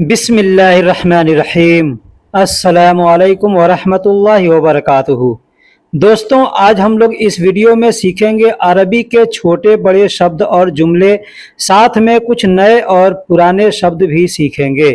बिस्मिल्लाहिर्रहमानिर्रहीम। अस्सलामु अलैकुम वरहमतुल्लाहि वबरकातुहू। दोस्तों, आज हम लोग इस वीडियो में सीखेंगे अरबी के छोटे बड़े शब्द और जुमले, साथ में कुछ नए और पुराने शब्द भी सीखेंगे।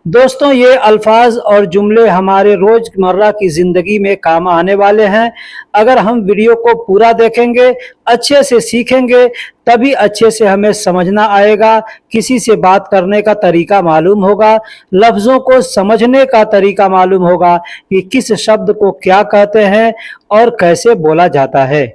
दोस्तों, ये अल्फाज और जुमले हमारे रोज़मर्रा की ज़िंदगी में काम आने वाले हैं। अगर हम वीडियो को पूरा देखेंगे, अच्छे से सीखेंगे, तभी अच्छे से हमें समझना आएगा, किसी से बात करने का तरीका मालूम होगा, लफ्ज़ों को समझने का तरीका मालूम होगा कि किस शब्द को क्या कहते हैं और कैसे बोला जाता है।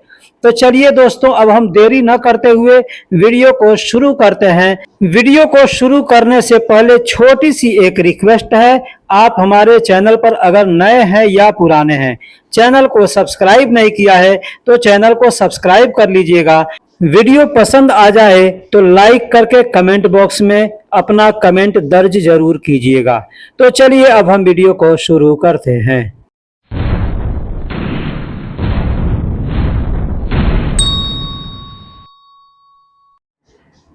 तो चलिए दोस्तों, अब हम देरी न करते हुए वीडियो को शुरू करते हैं। वीडियो को शुरू करने से पहले छोटी सी एक रिक्वेस्ट है, आप हमारे चैनल पर अगर नए हैं या पुराने हैं, चैनल को सब्सक्राइब नहीं किया है तो चैनल को सब्सक्राइब कर लीजिएगा। वीडियो पसंद आ जाए तो लाइक करके कमेंट बॉक्स में अपना कमेंट दर्ज जरूर कीजिएगा। तो चलिए अब हम वीडियो को शुरू करते हैं।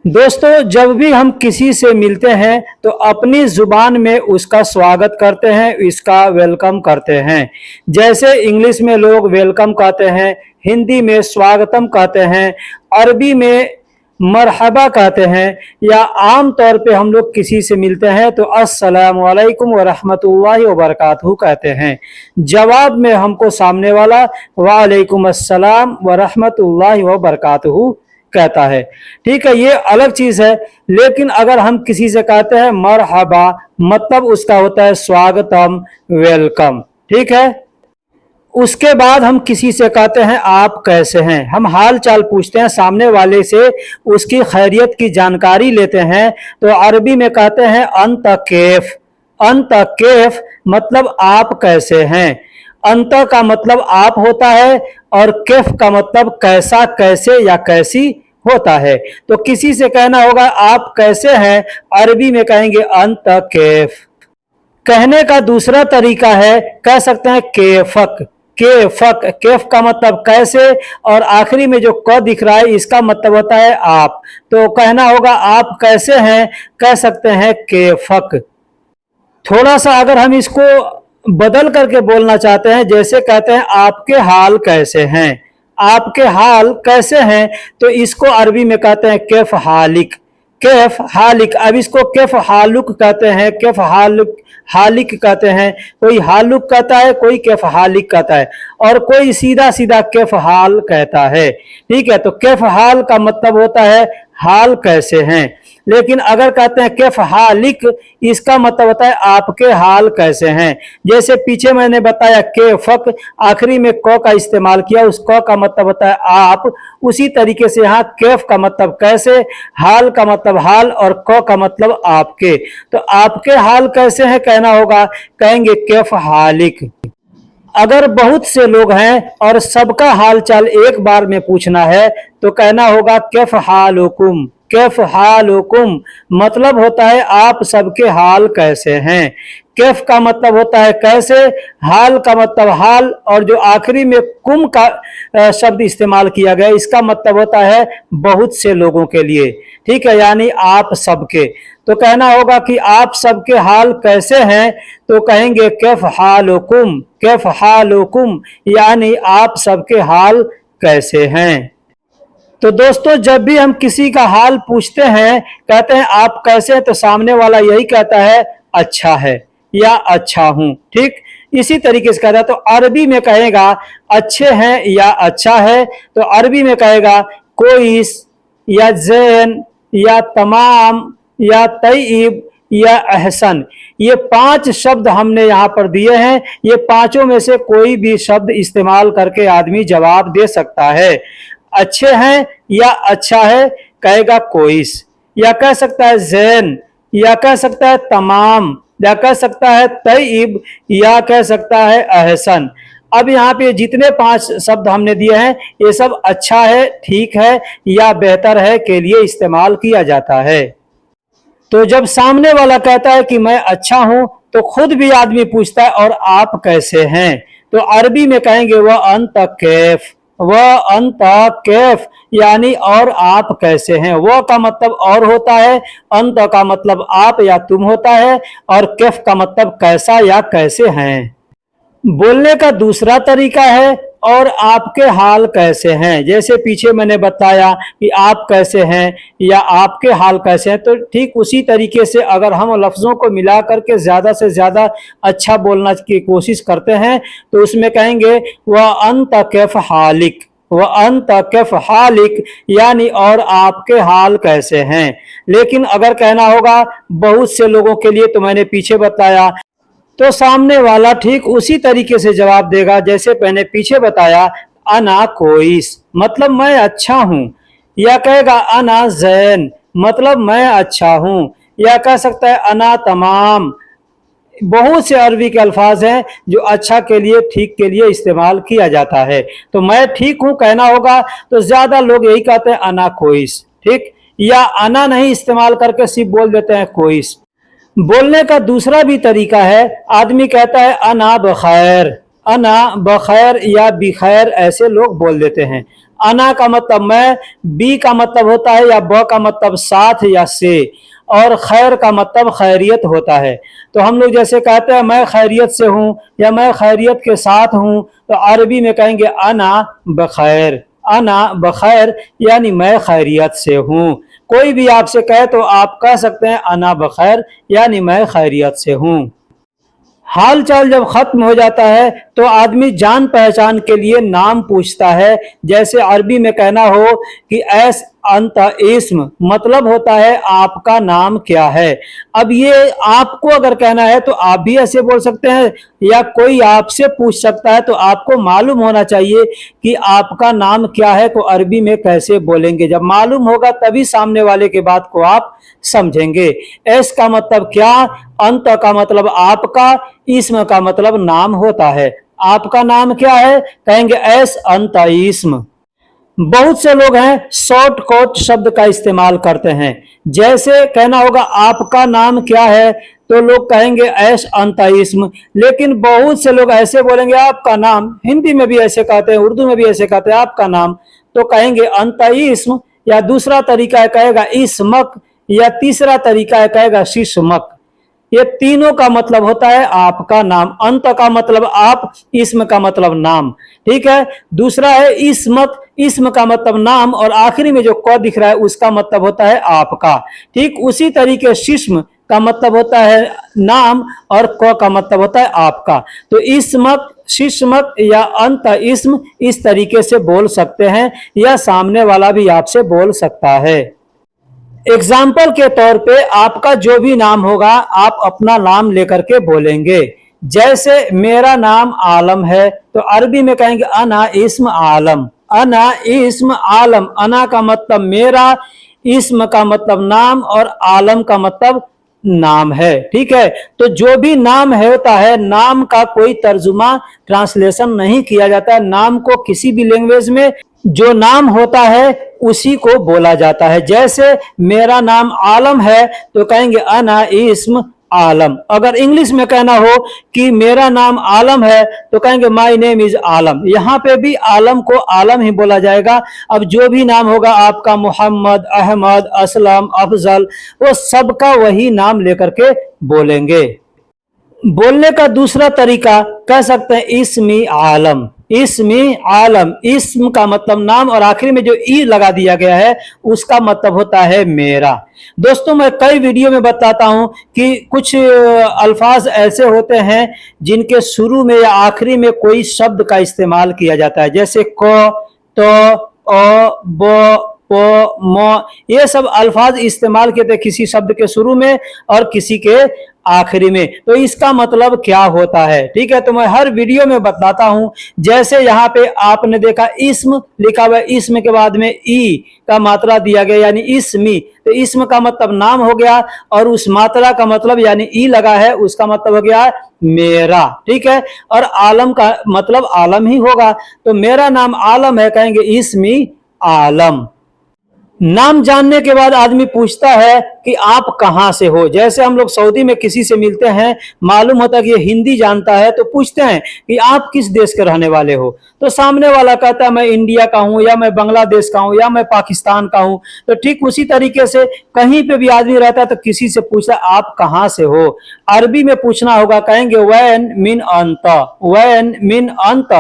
दोस्तों, जब भी हम किसी से मिलते हैं तो अपनी जुबान में उसका स्वागत करते हैं, इसका वेलकम करते हैं। जैसे इंग्लिश में लोग वेलकम कहते हैं, हिंदी में स्वागतम कहते हैं, अरबी में मरहबा कहते हैं, या आम तौर पे हम लोग किसी से मिलते हैं तो अस्सलामु अलैकुम व रहमतुल्लाहि व बरकातहू कहते हैं। जवाब में हमको सामने वाला वालेकुम अस्सलाम व रहमतुल्लाहि व बरकातहू कहता है। ठीक है, ये अलग चीज है। लेकिन अगर हम किसी से कहते हैं मरहबा, मतलब उसका होता है स्वागतम, वेलकम। ठीक है, उसके बाद हम किसी से कहते हैं आप कैसे हैं, हम हाल चाल पूछते हैं, सामने वाले से उसकी खैरियत की जानकारी लेते हैं। तो अरबी में कहते हैं अंत कैफ। अंत कैफ मतलब आप कैसे हैं। अंत का मतलब आप होता है और कैफ का मतलब कैसा, कैसे या कैसी होता है। तो किसी से कहना होगा आप कैसे हैं, अरबी में कहेंगे अंत कैफ। कहने का दूसरा तरीका है, कह सकते हैं केफक। केफक, केफ का मतलब कैसे, और आखिरी में जो क दिख रहा है इसका मतलब होता है आप। तो कहना होगा आप कैसे हैं, कह सकते हैं केफक। थोड़ा सा अगर हम इसको बदल करके बोलना चाहते हैं, जैसे कहते हैं आपके हाल कैसे हैं, आपके हाल कैसे हैं, तो इसको अरबी में कहते हैं कैफ हालिक। कैफ हालिक। अब इसको कैफ हालुक कहते हैं, कैफ हालुक, हालिक कहते हैं। कोई हालुक कहता है, कोई कैफ हालिक कहता है, और कोई सीधा सीधा कैफ हाल कहता है। ठीक है, तो कैफ हाल का मतलब होता है हाल कैसे हैं। लेकिन अगर कहते हैं कैफ हालिक, इसका मतलब होता है आपके हाल कैसे हैं। जैसे पीछे मैंने बताया केफक, आखिरी में क का इस्तेमाल किया, उस क का मतलब होता है आप। उसी तरीके से यहाँ कैफ का मतलब कैसे, हाल का मतलब हाल, और क का मतलब आपके। तो आपके हाल कैसे हैं कहना होगा, कहेंगे कैफ हालिक। अगर बहुत से लोग हैं और सबका हाल चाल एक बार में पूछना है तो कहना होगा कैफ हालुकुम। कैफ हालुकुम मतलब होता है आप सबके हाल कैसे हैं। कैफ का मतलब होता है कैसे, हाल का मतलब हाल, और जो आखिरी में कुम का शब्द इस्तेमाल किया गया इसका मतलब होता है बहुत से लोगों के लिए। ठीक है, यानी आप सबके। तो कहना होगा कि आप सबके हाल कैसे हैं, तो कहेंगे कैफ हालुकुम। कैफ हालुकुम यानी आप सबके हाल कैसे हैं। तो दोस्तों, जब भी हम किसी का हाल पूछते हैं, कहते हैं आप कैसे हैं, तो सामने वाला यही कहता है अच्छा है या अच्छा हूं। ठीक, इसी तरीके से कहता है। तो अरबी में कहेगा अच्छे हैं या अच्छा है, तो अरबी में कहेगा कोइस या जैन या तमाम या तय्यब या अहसन। ये 5 शब्द हमने यहाँ पर दिए हैं। ये पांचों में से कोई भी शब्द इस्तेमाल करके आदमी जवाब दे सकता है। अच्छे हैं या अच्छा है कहेगा कोइस, या कह सकता है जैन, या कह सकता है तमाम, या कह सकता है तय्यब, या कह सकता है अहसन। अब यहाँ पे जितने 5 शब्द हमने दिए हैं ये सब अच्छा है, ठीक है या बेहतर है के लिए इस्तेमाल किया जाता है। तो जब सामने वाला कहता है कि मैं अच्छा हूं, तो खुद भी आदमी पूछता है और आप कैसे हैं, तो अरबी में कहेंगे वह अंत कैफ। वह अंत कैफ यानी और आप कैसे हैं। वह का मतलब और होता है, अंत का मतलब आप या तुम होता है, और कैफ का मतलब कैसा या कैसे हैं। बोलने का दूसरा तरीका है और आपके हाल कैसे हैं। जैसे पीछे मैंने बताया कि आप कैसे हैं या आपके हाल कैसे हैं, तो ठीक उसी तरीके से अगर हम लफ्ज़ों को मिला करके ज़्यादा से ज़्यादा अच्छा बोलना की कोशिश करते हैं तो उसमें कहेंगे वह अंत कैफ हालिक, वह अंत कैफ हालिक यानी और आपके हाल कैसे हैं। लेकिन अगर कहना होगा बहुत से लोगों के लिए, तो मैंने पीछे बताया, तो सामने वाला ठीक उसी तरीके से जवाब देगा जैसे मैंने पीछे बताया, अना कोइस मतलब मैं अच्छा हूं, या कहेगा अना जैन मतलब मैं अच्छा हूं, या कह सकता है अना तमाम। बहुत से अरबी के अल्फाज हैं जो अच्छा के लिए, ठीक के लिए इस्तेमाल किया जाता है। तो मैं ठीक हूं कहना होगा तो ज्यादा लोग यही कहते हैं अना कोइस, ठीक, या अना नहीं इस्तेमाल करके सिर्फ बोल देते हैं कोइस। बोलने का दूसरा भी तरीका है, आदमी कहता है अना बखैर, अना बखैर या बिखैर, ऐसे लोग बोल देते हैं। अना का मतलब मैं, बी का मतलब होता है या ब का मतलब साथ या से, और खैर का मतलब खैरियत होता है। तो हम लोग जैसे कहते हैं मैं खैरियत से हूँ या मैं खैरियत के साथ हूँ, तो अरबी में कहेंगे अना बखैर, अना बखैर यानी मैं खैरियत से हूँ। कोई भी आपसे कहे तो आप कह सकते हैं अना बखैर यानी मैं खैरियत से हूँ। हाल चाल जब खत्म हो जाता है तो आदमी जान पहचान के लिए नाम पूछता है। जैसे अरबी में कहना हो कि ऐस अंत इस्म मतलब होता है आपका नाम क्या है। अब ये आपको अगर कहना है तो आप भी ऐसे बोल सकते हैं, या कोई आपसे पूछ सकता है तो आपको मालूम होना चाहिए कि आपका नाम क्या है, तो अरबी में कैसे बोलेंगे। जब मालूम होगा तभी सामने वाले के बात को आप समझेंगे। एस का मतलब क्या, अंत का मतलब आपका, इस्म का मतलब नाम होता है। आपका नाम क्या है, कहेंगे एस अंत इस्म। बहुत से लोग हैं शॉर्ट कोट शब्द का इस्तेमाल करते हैं। जैसे कहना होगा आपका नाम क्या है, तो लोग कहेंगे ऐश अंत इस्म। लेकिन बहुत से लोग ऐसे बोलेंगे आपका नाम, हिंदी में भी ऐसे कहते हैं, उर्दू में भी ऐसे कहते हैं आपका नाम, तो कहेंगे अंत इस्म। या दूसरा तरीका है कहेगा इसमक, या तीसरा तरीका है कहेगा शिशमक। ये तीनों का मतलब होता है आपका नाम। अंत का मतलब आप, इस्म का मतलब नाम, ठीक है। दूसरा है इस्मक, इस्म का मतलब नाम, और आखिरी में जो क दिख रहा है उसका मतलब होता है आपका। ठीक उसी तरीके शिस्म का मतलब होता है नाम और क का मतलब होता है आपका। तो इस्मक, शिस्मक या अंत इस्म इस तरीके से बोल सकते हैं, या सामने वाला भी आपसे बोल सकता है। एग्जाम्पल के तौर पे आपका जो भी नाम होगा आप अपना नाम लेकर के बोलेंगे। जैसे मेरा नाम आलम है तो अरबी में कहेंगे अना इस्म आलम, अना इस्म आलम। अना का मतलब मेरा, इस्म का मतलब नाम, और आलम का मतलब नाम है, ठीक है। तो जो भी नाम है होता है, नाम का कोई तर्जुमा ट्रांसलेशन नहीं किया जाता है। नाम को किसी भी लैंग्वेज में जो नाम होता है उसी को बोला जाता है। जैसे मेरा नाम आलम है तो कहेंगे अना इस्म आलम। अगर इंग्लिश में कहना हो कि मेरा नाम आलम है तो कहेंगे माय नेम इज आलम। यहाँ पे भी आलम को आलम ही बोला जाएगा। अब जो भी नाम होगा आपका, मोहम्मद, अहमद, असलम, अफजल, वो सबका वही नाम लेकर के बोलेंगे। बोलने का दूसरा तरीका कह सकते हैं इस्मी आलम, इस्मी आलम। इस्म का मतलब नाम, और आखिरी में जो ई लगा दिया गया है उसका मतलब होता है मेरा। दोस्तों मैं कई वीडियो में बताता हूं कि कुछ अल्फाज ऐसे होते हैं जिनके शुरू में या आखिरी में कोई शब्द का इस्तेमाल किया जाता है। जैसे क, तो, अ, ब, प, म, ये सब अल्फाज इस्तेमाल किए थे किसी शब्द के शुरू में और किसी के आखिरी में। तो इसका मतलब क्या होता है, ठीक है। तो मैं हर वीडियो में बताता हूं। जैसे यहाँ पे आपने देखा इस्म लिखा हुआ, इस्म के बाद में ई का मात्रा दिया गया यानी इस्मी, तो इस्म का मतलब नाम हो गया, और उस मात्रा का मतलब यानी ई लगा है उसका मतलब हो गया मेरा, ठीक है। और आलम का मतलब आलम ही होगा। तो मेरा नाम आलम है, कहेंगे इस्मी आलम। नाम जानने के बाद आदमी पूछता है कि आप कहाँ से हो। जैसे हम लोग सऊदी में किसी से मिलते हैं, मालूम होता है कि ये हिंदी जानता है, तो पूछते हैं कि आप किस देश के रहने वाले हो। तो सामने वाला कहता है मैं इंडिया का हूं, या मैं बांग्लादेश का हूं, या मैं पाकिस्तान का हूं। तो ठीक उसी तरीके से कहीं पे भी आदमी रहता है तो किसी से पूछता है आप कहाँ से हो। अरबी में पूछना होगा, कहेंगे वैन मिन अंत। वैन मिन अंत।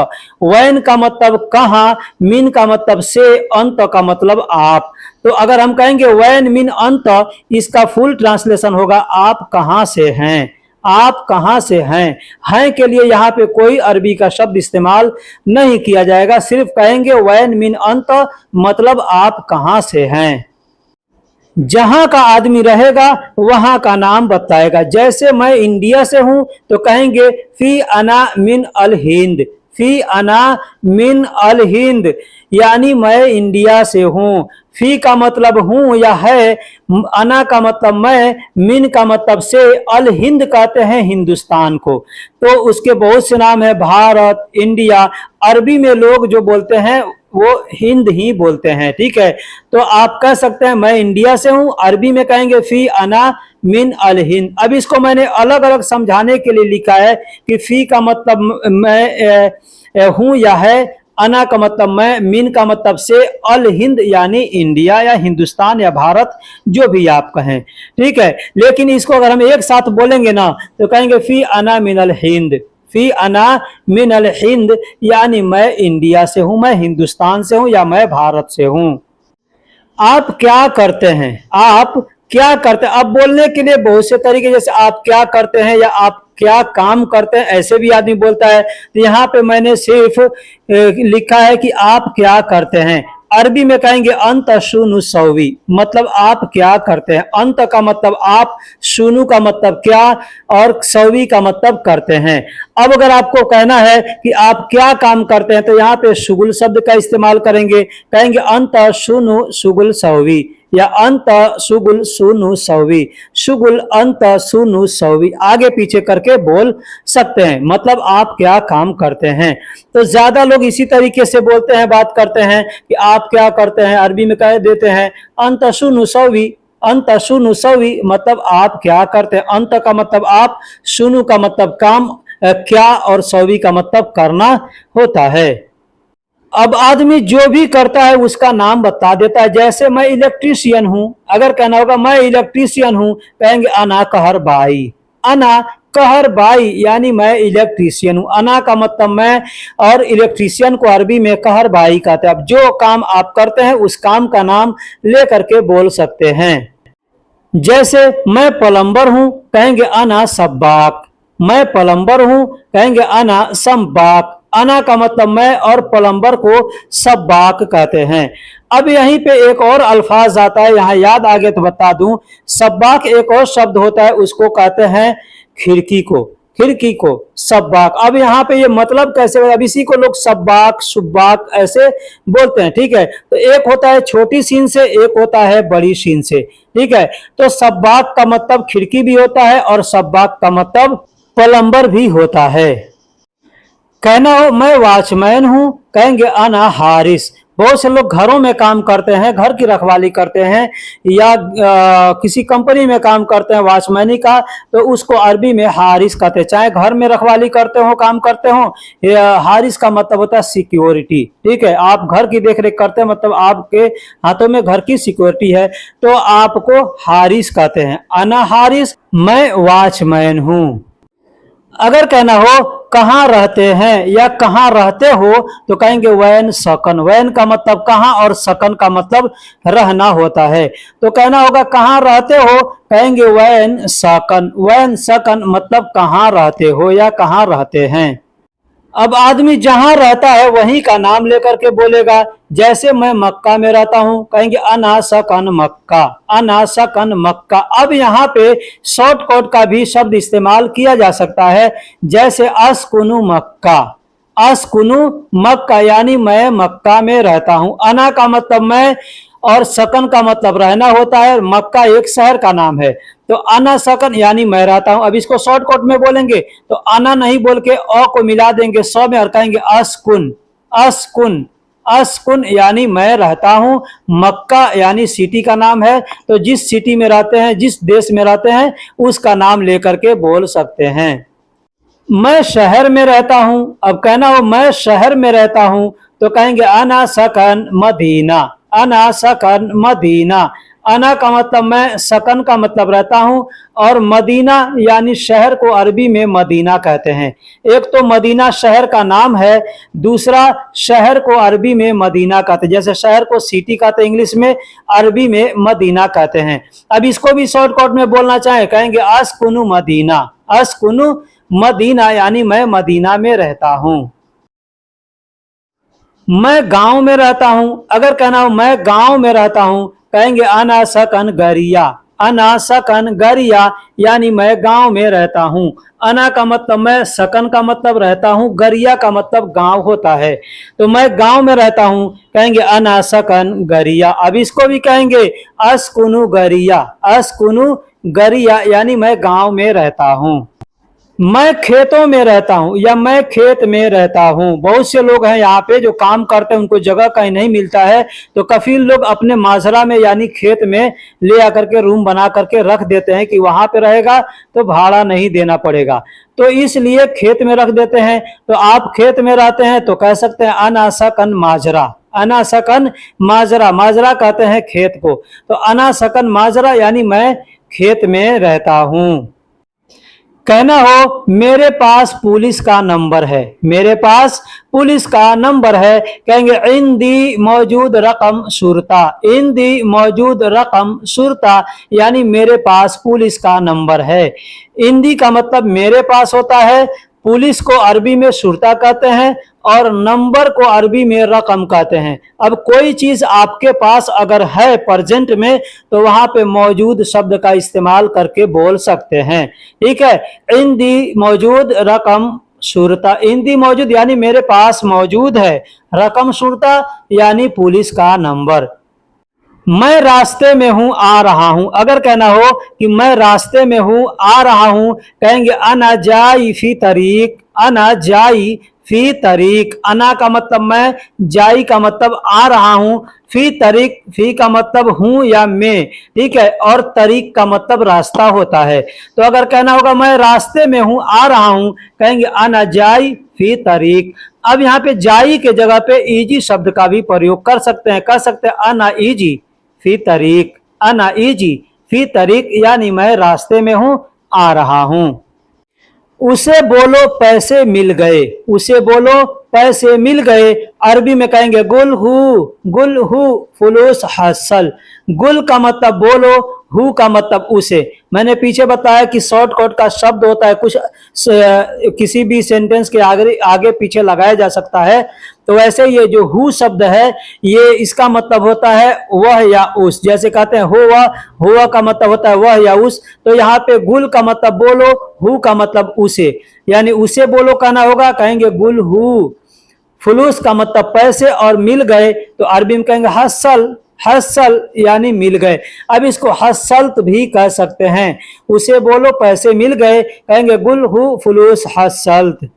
वैन का मतलब कहाँ, मिन का मतलब से, अंत का मतलब आप। तो अगर हम कहेंगे वैन मिन अंत, इसका फुल ट्रांसलेशन होगा आप कहां से हैं। आप कहां से हैं के लिए यहां पे कोई अरबी का शब्द इस्तेमाल नहीं किया जाएगा, सिर्फ कहेंगे वैन मिन अंत, मतलब आप कहां से हैं। जहां का आदमी रहेगा वहां का नाम बताएगा। जैसे मैं इंडिया से हूं तो कहेंगे फी अना मिन अल हिंद। फी अना मिन अल हिंद, यानी मैं इंडिया से हूं। फी का मतलब हूं या है, अना का मतलब मैं, मिन का मतलब से, अल हिंद कहते हैं हिंदुस्तान को। तो उसके बहुत से नाम है, भारत, इंडिया। अरबी में लोग जो बोलते हैं वो हिंद ही बोलते हैं, ठीक है। तो आप कह सकते हैं मैं इंडिया से हूं, अरबी में कहेंगे फी अना मिन अल हिंद। अब इसको मैंने अलग अलग समझाने के लिए लिखा है कि फी का मतलब मैं हूं या है, अना का मतलब मैं, मिन का मतलब से, अल हिंद यानी इंडिया या हिंदुस्तान या भारत, जो भी आप कहें, ठीक है। लेकिन इसको अगर हम एक साथ बोलेंगे ना तो कहेंगे फी अना मिन अल हिंद। फी अना मिन अल हिंद, यानी मैं इंडिया से हूं, मैं हिंदुस्तान से हूं, या मैं भारत से हूं। आप क्या करते हैं, आप क्या करते हैं। अब बोलने के लिए बहुत से तरीके, जैसे आप क्या करते हैं या आप क्या काम करते हैं, ऐसे भी आदमी बोलता है। तो यहाँ पे मैंने सिर्फ लिखा है कि आप क्या करते हैं। अरबी में कहेंगे अंत शुनु सौवी, मतलब आप क्या करते हैं। अंत का मतलब आप, शुनु का मतलब क्या, और सौवी का मतलब करते हैं। अब अगर आपको कहना है कि आप क्या काम करते हैं तो यहाँ पे शुगुल शब्द का इस्तेमाल करेंगे, कहेंगे अंत शुनु शुगुल सौवी, या अंत शुगुल सुनु सौवी। शुगुल अंत सुनु सौवी आगे पीछे करके बोल सकते हैं, मतलब आप क्या काम करते हैं। तो ज्यादा लोग इसी तरीके से बोलते हैं, बात करते हैं कि आप क्या करते हैं। अरबी में कह देते हैं अंत शुनु सौवी। अंत शुनु सौवी मतलब आप क्या करते हैं। अंत का मतलब आप, शुनु का मतलब काम, क्या, और सौवी का मतलब करना होता है। अब आदमी जो भी करता है उसका नाम बता देता है। जैसे मैं इलेक्ट्रीशियन हूं, अगर कहना होगा मैं इलेक्ट्रीशियन हूं, कहेंगे अना कहर बाई। अना कहर बाई यानी मैं इलेक्ट्रीशियन हूं। अना का मतलब मैं, और इलेक्ट्रीशियन को अरबी में कहर बाई कहते हैं। अब जो काम आप करते हैं उस काम का नाम लेकर के बोल सकते हैं। जैसे मैं प्लम्बर हूं, कहेंगे अना सब्बाक। मैं प्लम्बर हूं, कहेंगे अना संबाक। अना का मतलब मैं, और प्लम्बर को सब्बाक कहते हैं। अब यहीं पे एक और अल्फाज आता है, यहां याद आ गया तो बता दूं। सब्बाक एक और शब्द होता है, उसको कहते हैं खिड़की को। खिड़की को सब्बाक। अब यहाँ पे ये मतलब कैसे, अब इसी को लोग सब्बाक, सुब्बाक ऐसे बोलते हैं, ठीक है। तो एक होता है छोटी सीन से, एक होता है बड़ी सीन से, ठीक है। तो सब्बाक का मतलब खिड़की भी होता है, और सब्बाक का मतलब प्लम्बर भी होता है। कहना हो मैं वॉचमैन हूं, कहेंगे अना हारिस। बहुत से लोग घरों में काम करते हैं, घर की रखवाली करते हैं, या किसी कंपनी में काम करते हैं वॉचमैनी का, तो उसको अरबी में हारिस कहते हैं। चाहे घर में रखवाली करते हो, काम करते हो, हारिस का मतलब होता है सिक्योरिटी, ठीक है। आप घर की देखरेख करते हैं, मतलब आपके हाथों में घर की सिक्योरिटी है, तो आपको हारिस कहते हैं। अना हारिस, मैं वॉचमैन हूं। अगर कहना हो कहाँ रहते हैं या कहाँ रहते हो, तो कहेंगे वैन सकन। वैन का मतलब कहाँ, और सकन का मतलब रहना होता है। तो कहना होगा कहाँ रहते हो, कहेंगे वैन सकन। वैन सकन मतलब कहाँ रहते हो या कहाँ रहते हैं। अब आदमी जहां रहता है वहीं का नाम लेकर के बोलेगा। जैसे मैं मक्का में रहता हूं, कहेंगे अना सकन मक्का। अना सकन मक्का। अब यहाँ पे शॉर्टकट का भी शब्द इस्तेमाल किया जा सकता है, जैसे अस्कुनु मक्का। अस्कुनु मक्का यानी मैं मक्का में रहता हूं। अना का मतलब मैं, और सकन का मतलब रहना होता है। मक्का एक शहर का नाम है, तो अना सकन यानी मैं रहता हूं। अब इसको शॉर्टकट में बोलेंगे तो अना नहीं बोल के अ को मिला देंगे स में, और कहेंगे अस्कुन। अस्कुन। अस्कुन यानी मैं रहता हूँ, मक्का यानी सिटी का नाम है, तो जिस सिटी में रहते हैं, जिस देश में रहते हैं, उसका नाम लेकर के बोल सकते हैं। मैं शहर में रहता हूं, अब कहना हो मैं शहर में रहता हूं तो कहेंगे अना सकन मदीना, अना सकन मदीना। अना का मतलब मैं, सकन का मतलब रहता हूं, और मदीना यानी शहर को अरबी में मदीना कहते हैं। एक तो मदीना शहर का नाम है, दूसरा शहर को अरबी में मदीना कहते हैं। जैसे शहर को सिटी कहते हैं इंग्लिश में, अरबी में मदीना कहते हैं। अब इसको भी शॉर्टकट में बोलना चाहे कहेंगे अस्कुनु मदीना, अस्कुनु मदीना यानी मैं मदीना में रहता हूं। मैं गांव में रहता हूं, अगर कहना हो मैं गांव में रहता हूं कहेंगे अना सकन गरिया, अना सकन गरिया यानी मैं गांव में रहता हूं। अना का मतलब मैं, सकन का मतलब रहता हूं, गरिया का मतलब गांव होता है। तो मैं गांव में रहता हूं कहेंगे अना सकन गरिया। अब इसको भी कहेंगे अस्कुनु गरिया, अस्कुनु गरिया यानी मैं गांव में रहता हूं। मैं खेतों में रहता हूं या मैं खेत में रहता हूं। बहुत से लोग हैं यहाँ पे जो काम करते हैं, उनको जगह कहीं नहीं मिलता है, तो कफील लोग अपने माजरा में यानी खेत में ले आकर के रूम बना करके रख देते हैं कि वहां पे रहेगा तो भाड़ा नहीं देना पड़ेगा, तो इसलिए खेत में रख देते हैं। तो आप खेत में रहते हैं तो कह सकते हैं अनासकन माजरा, अनासकन माजरा, माजरा कहते हैं खेत को, तो अनासकन माजरा यानी मैं खेत में रहता हूं। कहना हो मेरे पास पुलिस का नंबर है, मेरे पास पुलिस का नंबर है कहेंगे इंदी मौजूद रकम शुरता, इंदी मौजूद रकम शुरता यानी मेरे पास पुलिस का नंबर है। इंदी का मतलब मेरे पास होता है, पुलिस को अरबी में शुरता कहते हैं और नंबर को अरबी में रकम कहते हैं। अब कोई चीज आपके पास अगर है प्रेजेंट में तो वहां पे मौजूद शब्द का इस्तेमाल करके बोल सकते हैं। ठीक है, इंदी मौजूद रकम शुरता, इंदी मौजूद यानी मेरे पास मौजूद है, रकम शुरता यानी पुलिस का नंबर। मैं रास्ते में हूं आ रहा हूं, अगर कहना हो कि मैं रास्ते में हूं आ रहा हूं कहेंगे अना जाई फी तरीक, अना जाई फी तरीक। अना का मतलब मैं, जाई का मतलब आ रहा हूं, फी तरीक, फी का मतलब हूं या मैं, ठीक है, और तरीक का मतलब रास्ता होता है। तो अगर कहना होगा मैं रास्ते में हूं आ रहा हूं कहेंगे अना जाई फी तरीक। अब यहाँ पे जाई के जगह पे इजी शब्द का भी प्रयोग कर सकते हैं, कह सकते हैं अना इजी फी तरीक, अना इजी फी तरीक यानी मैं रास्ते में हूं आ रहा हूं। उसे बोलो पैसे मिल गए, उसे बोलो पैसे मिल गए, अरबी में कहेंगे गुल हु फुलूस हासिल। गुल का मतलब बोलो, हु का मतलब उसे। मैंने पीछे बताया कि शॉर्टकट का शब्द होता है, कुछ किसी भी सेंटेंस के आगे आगे पीछे लगाया जा सकता है। तो वैसे ये जो हु शब्द है, ये इसका मतलब होता है वह या उस। जैसे कहते हैं हुआ का मतलब होता है वह या उस, तो यहाँ पे गुल का मतलब बोलो, हु का मतलब उसे, यानी उसे बोलो कहना होगा, कहेंगे गुल हु। फुलूस का मतलब पैसे, और मिल गए तो अरबी में कहेंगे हसल, हसल यानी मिल गए। अब इसको हसलत भी कह सकते हैं, उसे बोलो पैसे मिल गए कहेंगे गुल हु फुलूस हसलत।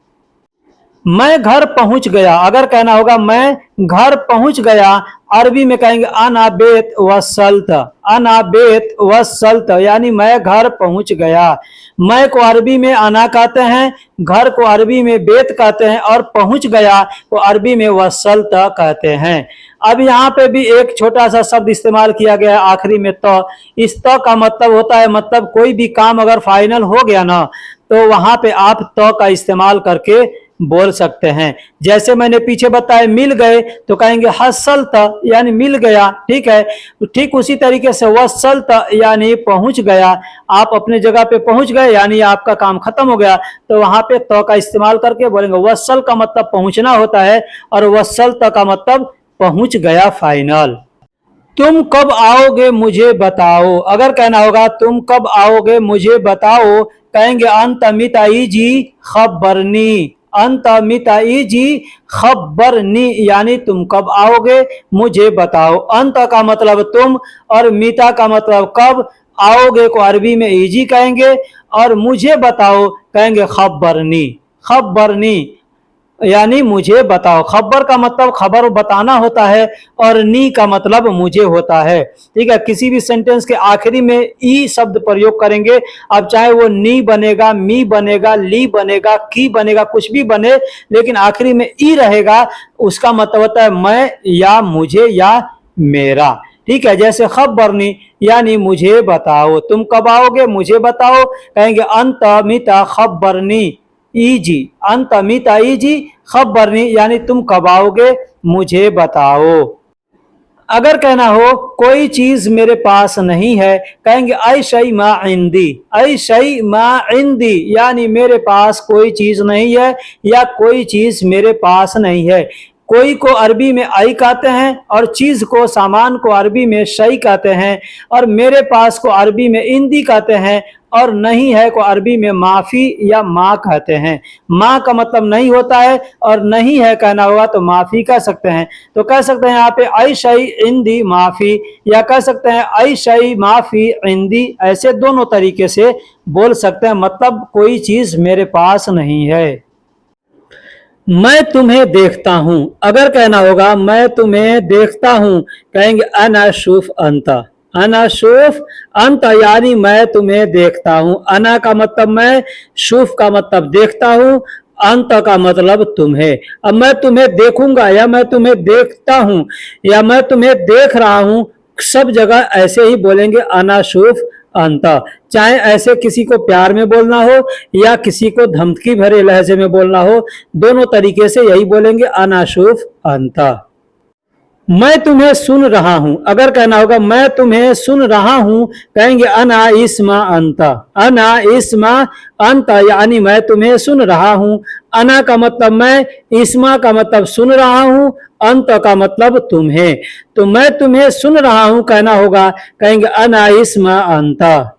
मैं घर पहुंच गया, अगर कहना होगा मैं घर पहुंच गया, अरबी में कहेंगे अना बेत वसलत, अना बेत वसलत यानी मैं घर पहुंच गया। मैं को अरबी में अना कहते हैं, घर को अरबी में बेत कहते हैं, और पहुंच गया को अरबी में वसलत कहते हैं। अब यहाँ पे भी एक छोटा सा शब्द इस्तेमाल किया गया है आखिरी में तो। इस तो का मतलब होता है, मतलब कोई भी काम अगर फाइनल हो गया ना तो वहां पे आप तो का इस्तेमाल करके बोल सकते हैं। जैसे मैंने पीछे बताया मिल गए तो कहेंगे हसलत यानी मिल गया, ठीक है। ठीक उसी तरीके से वसलत यानी पहुंच गया, आप अपने जगह पे पहुंच गए यानी आपका काम खत्म हो गया, तो वहां पे तो का इस्तेमाल करके बोलेंगे। वसल का मतलब पहुंचना होता है और वसलत का मतलब पहुंच गया फाइनल। तुम कब आओगे मुझे बताओ, अगर कहना होगा तुम कब आओगे मुझे बताओ कहेंगे अंत मिताई जी खबरनी, अंत मिताई जी खबरनी यानी तुम कब आओगे मुझे बताओ। अंत का मतलब तुम और मिता का मतलब कब, आओगे को अरबी में इजी कहेंगे और मुझे बताओ कहेंगे खबरनी, खबरनी। यानी मुझे बताओ। खबर का मतलब खबर बताना होता है और नी का मतलब मुझे होता है। ठीक है, किसी भी सेंटेंस के आखिरी में ई शब्द प्रयोग करेंगे। अब चाहे वो नी बनेगा, मी बनेगा, ली बनेगा, की बनेगा, कुछ भी बने, लेकिन आखिरी में ई रहेगा, उसका मतलब होता है मैं या मुझे या मेरा। ठीक है, जैसे खबरनी यानी मुझे बताओ। तुम कब आओगे, मुझे बताओ। कहेंगे अंत मिता खबरनी ईजी, अंत मिता ईजी खबरनी यानी तुम कब आओगे, मुझे बताओ। अगर कहना हो कोई चीज मेरे पास नहीं है, कहेंगे ऐ शई मा इंदी, ऐ शई मा इंदी यानी मेरे पास कोई चीज नहीं है या कोई चीज मेरे पास नहीं है। कोई को अरबी में आई कहते हैं और चीज को, सामान को अरबी में शई कहते हैं, और मेरे पास को अरबी में इंदी कहते हैं, और नहीं है को अरबी में माफी या माँ कहते हैं। माँ का मतलब नहीं होता है और नहीं है कहना होगा तो माफी कह सकते हैं। तो कह सकते हैं यहाँ पे ऐ शई इंदी माफी, या कह सकते हैं ऐ शई माफी इंदी। ऐसे दोनों तरीके से बोल सकते हैं, मतलब कोई चीज मेरे पास नहीं है। मैं तुम्हें देखता हूं, अगर कहना होगा मैं तुम्हें देखता हूं, कहेंगे अना शुफ अंता, अना शुफ अंत यानी मैं तुम्हें देखता हूं। अना का मतलब मैं, शुफ का मतलब देखता हूं, अंत का मतलब तुम्हें। अब मैं तुम्हें देखूंगा या मैं तुम्हें देखता हूं या मैं तुम्हें देख रहा हूं, सब जगह ऐसे ही बोलेंगे अना शुफ अंता। चाहे ऐसे किसी को प्यार में बोलना हो या किसी को धमकी भरे लहजे में बोलना हो, दोनों तरीके से यही बोलेंगे अना शुफ अंता। मैं तुम्हें सुन रहा हूं, अगर कहना होगा मैं तुम्हें सुन रहा हूं, कहेंगे अना इस्मा अंता, अना इस्मा अंता यानी मैं तुम्हें सुन रहा हूं। अना का मतलब मैं, इस्मा का मतलब सुन रहा हूं, अंत का मतलब तुम्हें। तो मैं तुम्हें सुन रहा हूं कहना होगा, कहेंगे अना इस्मा अंता।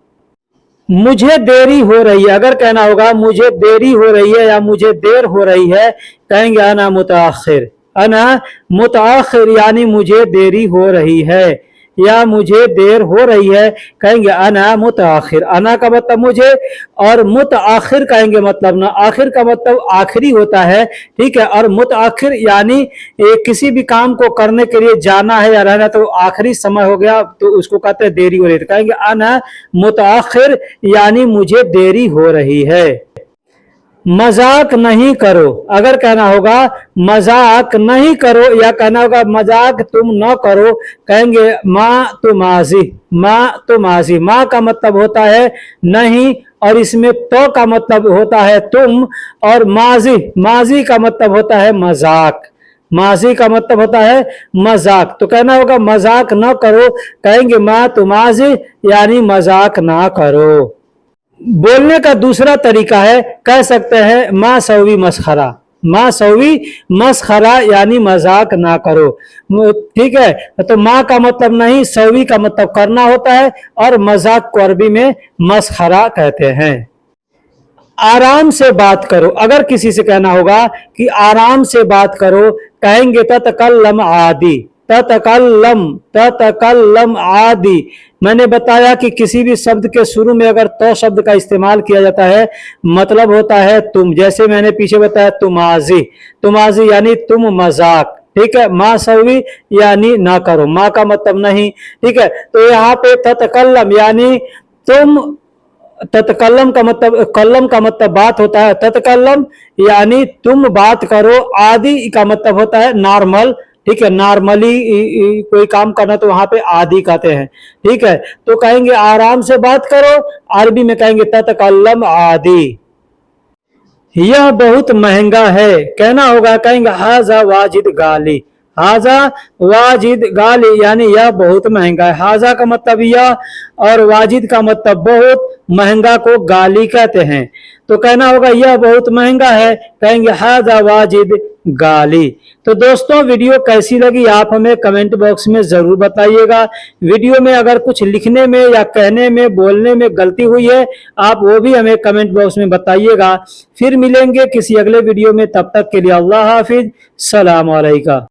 मुझे देरी हो रही है, अगर कहना होगा मुझे देरी हो रही है या मुझे देर हो रही है, कहेंगे अना मुताखिर, अना मुताखिर यानी मुझे देरी हो रही है या मुझे देर हो रही है, कहेंगे अना मुताखिर। अना का मतलब मुझे और मुताखिर कहेंगे मतलब ना, आखिर का मतलब आखिरी होता है। ठीक है, और मुताखिर यानी किसी भी काम को करने के लिए जाना है या रहना तो आखिरी समय हो गया तो उसको कहते हैं देरी हो रही है, तो कहेंगे अना मुताखिर यानी मुझे देरी हो रही है। मजाक नहीं करो, अगर कहना होगा मजाक नहीं करो या कहना होगा मजाक तुम न करो, कहेंगे माँ तो माजी, माँ तो माजी। माँ का मतलब होता है नहीं और इसमें तो का मतलब होता है तुम, और माजी, माजी का मतलब होता है मजाक, माजी का मतलब होता है मजाक। तो कहना होगा मजाक न करो, कहेंगे माँ तो माजी यानी मजाक ना करो। बोलने का दूसरा तरीका है, कह सकते हैं माँ सौवी मस्खरा, माँ सौवी मस्खरा यानी मजाक ना करो। ठीक है, तो माँ का मतलब नहीं, सौवी का मतलब करना होता है, और मजाक को अरबी में मस्खरा कहते हैं। आराम से बात करो, अगर किसी से कहना होगा कि आराम से बात करो, कहेंगे ततकल्लम आदि, ततकल्लम, ततकल्लम आदि। मैंने बताया कि किसी भी शब्द के शुरू में अगर तो शब्द का इस्तेमाल किया जाता है, मतलब होता है तुम। जैसे मैंने पीछे बताया तुमाजी, तुमाजी यानी तुम मजाक। ठीक है, माँ सवी यानी ना करो, माँ का मतलब नहीं। ठीक है, तो यहाँ पे ततकल्लम यानी तुम, तत्कल्लम का मतलब, कल्लम का मतलब बात होता है, तत्कल्लम यानी तुम बात करो। आदि का मतलब होता है नॉर्मल। ठीक है, नॉर्मली कोई काम करना तो वहां पे आदि कहते हैं। ठीक है, तो कहेंगे आराम से बात करो, अरबी में कहेंगे तत्कल्लम आदि। यह बहुत महंगा है, कहना होगा, कहेंगे हाजा वाजिद गाली, हाजा वाजिद गाली यानी यह बहुत महंगा है। हाजा का मतलब यह और वाजिद का मतलब बहुत, महंगा को गाली कहते हैं। तो कहना होगा यह बहुत महंगा है, कहेंगे हाजा वाजिद गाली। तो दोस्तों वीडियो कैसी लगी आप हमें कमेंट बॉक्स में जरूर बताइएगा। वीडियो में अगर कुछ लिखने में या कहने में, बोलने में गलती हुई है, आप वो भी हमें कमेंट बॉक्स में बताइएगा। फिर मिलेंगे किसी अगले वीडियो में, तब तक के लिए अल्लाह हाफिज, सलाम अलैकुम।